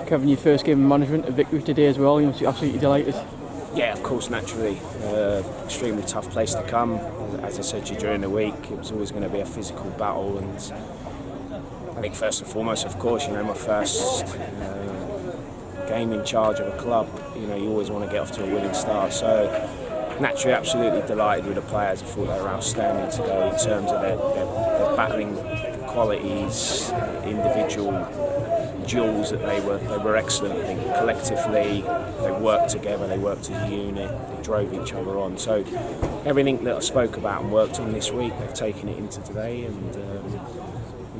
Kevin, your first game of management, a victory today as well. You must be absolutely delighted. Yeah, of course, naturally. Extremely tough place to come. As I said to you during the week, it was always going to be a physical battle, and I think first and foremost, of course, my first game in charge of a club, you always want to get off to a winning start. So naturally, absolutely delighted with the players. I thought they were outstanding today in terms of their battling qualities, individual duels that they were excellent. I think collectively they worked together, they worked as a unit, they drove each other on. So everything that I spoke about and worked on this week, they've taken it into today, and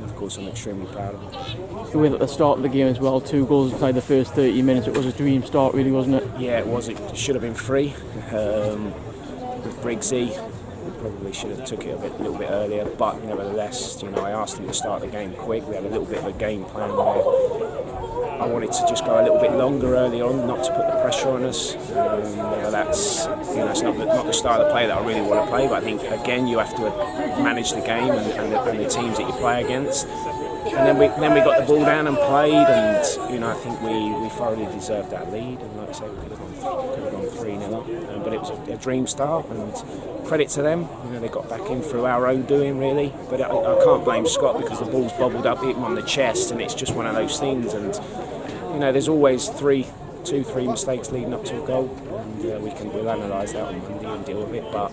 of course I'm extremely proud of them. With at the start of the game as well, 2 goals inside the first 30 minutes, it was a dream start really, wasn't it? Yeah, it was. It should have been 3 with Briggsy. Probably should have took it a little bit earlier, but nevertheless, I asked him to start the game quick. We had a little bit of a game plan there. I wanted to just go a little bit longer early on, not to put the pressure on us. That's it's not the style of play that I really want to play. But I think again you have to manage the game and the teams that you play against. And then we got the ball down and played, and I think we thoroughly deserved that lead. And like I say, we could have gone 3-0 up, but it was a dream start. And credit to them, they got back in through our own doing really. But I can't blame Scott because the ball's bobbled up, hit him on the chest, and it's just one of those things. And there's always 3 mistakes leading up to a goal, and we'll analyse that on Monday and deal with it. But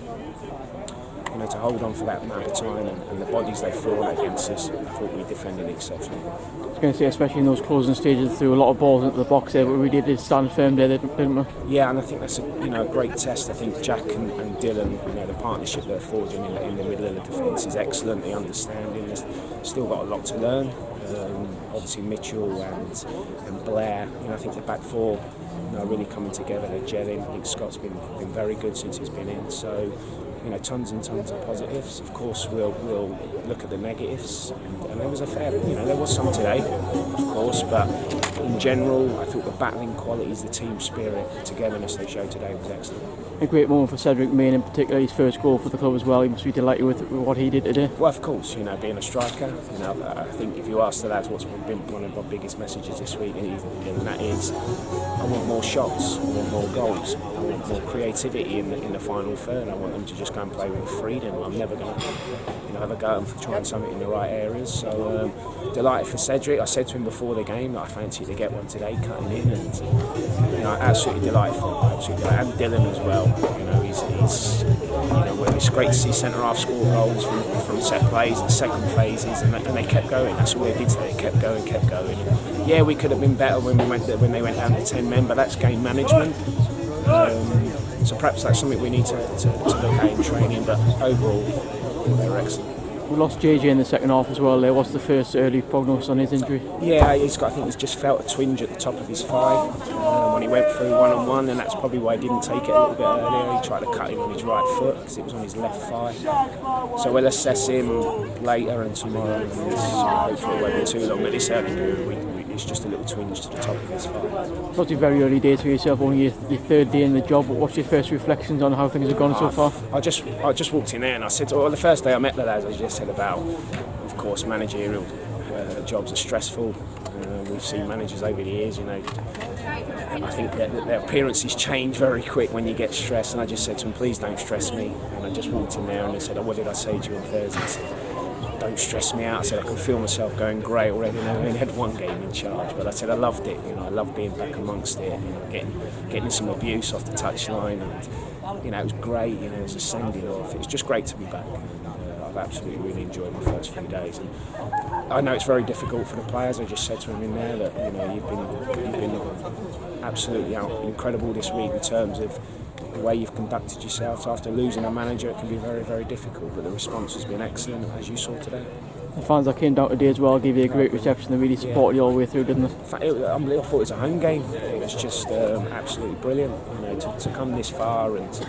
to hold on for that amount of time and the bodies they threw on against us, I thought we defended exceptionally well. I was going to say, especially in those closing stages, threw a lot of balls into the box there, but we did stand firm there, didn't we? Yeah, and I think that's a great test. I think Jack and Dylan, the partnership they're forging in the middle of the defence is excellent. The understanding, there's still got a lot to learn. Obviously Mitchell and Blair, I think the back 4 are really coming together, they're gelling. I think Scott's been very good since he's been in. So tons and tons of positives. Of course, we'll look at the negatives, and there was a fair, there was some today, of course, but in general, I thought the battling qualities, the team spirit, the togetherness they showed today was excellent. A great moment for Cedric Main in particular, his first goal for the club as well. He must be delighted with what he did today. Well, of course, being a striker, I think if you ask the lads what's been one of my biggest messages this week, and that is, I want more shots, I want more goals, I want more creativity in the final third. I want them to just go and play with freedom. I'm never going to have a go at them for trying something in the right areas. So delighted for Cedric. I said to him before the game that I fancy to get one today, cutting in, and absolutely delighted for him. Absolutely delighted. And Dylan as well. It's great to see centre half score goals from set plays and second phases, and they kept going. That's all they did today. They kept going. And yeah, we could have been better when they went down to 10 men, but that's game management. So perhaps that's something we need to look at in training, but overall, they were excellent. We lost JJ in the second half as well there. What's the first early prognosis on his injury? Yeah, I think he's just felt a twinge at the top of his thigh when he went through one-on-one, and that's probably why he didn't take it a little bit earlier. He tried to cut him on his right foot because it was on his left thigh. So we'll assess him later and tomorrow, and hopefully it won't be too long, but this early period it's just a little twinge to the top of his thigh. It's obviously very early days for yourself, only your 3rd day in the job. What's your first reflections on how things have gone so far? I just walked in there and I said, the first day I met the lads, I just said about, of course, managerial jobs are stressful. We've seen managers over the years, I think that their appearances change very quick when you get stressed, and I just said to them, please don't stress me. And I just walked in there and they said, what did I say to you on Thursday? I said, don't stress me out. I said I can feel myself going grey already. I only had 1 game in charge, but I said I loved it. I loved being back amongst it. Getting some abuse off the touchline, and it was great. It was a sending off. It was just great to be back. I've absolutely really enjoyed my first few days, and I know it's very difficult for the players. I just said to them in there that you've been absolutely incredible this week in terms of the way you've conducted yourselves. After losing a manager, it can be very, very difficult, but the response has been excellent, as you saw today. The fans that came down today as well gave you a great reception. They really supported you all the way through, didn't they? In fact, I thought it was a home game. It was just absolutely brilliant. To come this far and to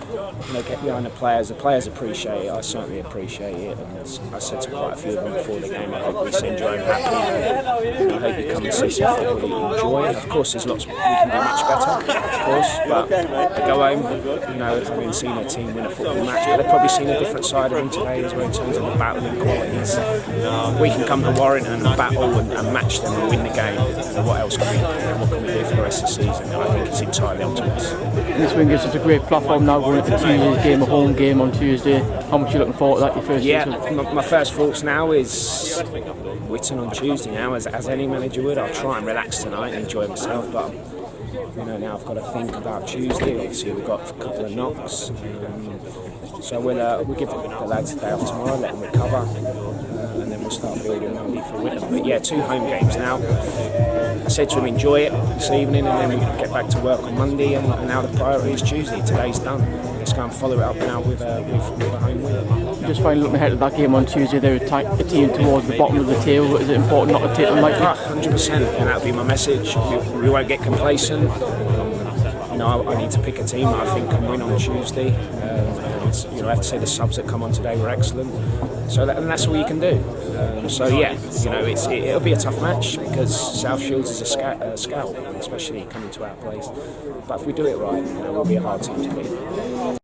get behind the players. The players appreciate it. I certainly appreciate it. And I said to quite a few of them before the game, I hope we send you home happy. And I hope you come and see some football that you enjoy. Of course, there's lots we can do much better, of course. But they go home, having seen their team win a football match, but they've probably seen a different side of them today as well in terms of the battling qualities. we can come to Warrington and battle and match them and win the game, what else can we do for the rest of the season? And I think it's entirely up to us. This win gives us a great platform now going into Tuesday's game, a home game on Tuesday. How much are you looking forward to that? Your first season? My first thoughts now is Whitton on Tuesday now, as any manager would. I'll try and relax tonight and enjoy myself, but now I've got to think about Tuesday. Obviously we've got a couple of knocks, so we'll give the lads a day off tomorrow, let them recover, and then we'll start building Monday for Whitton. But yeah, 2 home games now. I said to him, enjoy it this evening, and then we get back to work on Monday. And now the priority is Tuesday. Today's done. Let's go and follow it up now with a home win. Just finally looking ahead at that game on Tuesday, they're a team towards the bottom of the table. Is it important not to take them lightly? 100%, and that'll be my message. We won't get complacent. I need to pick a team that I think can win on Tuesday. I have to say the subs that come on today were excellent. And that's all you can do. It'll be a tough match because South Shields is a scout, especially coming to our place. But if we do it right, we'll be a hard team to beat.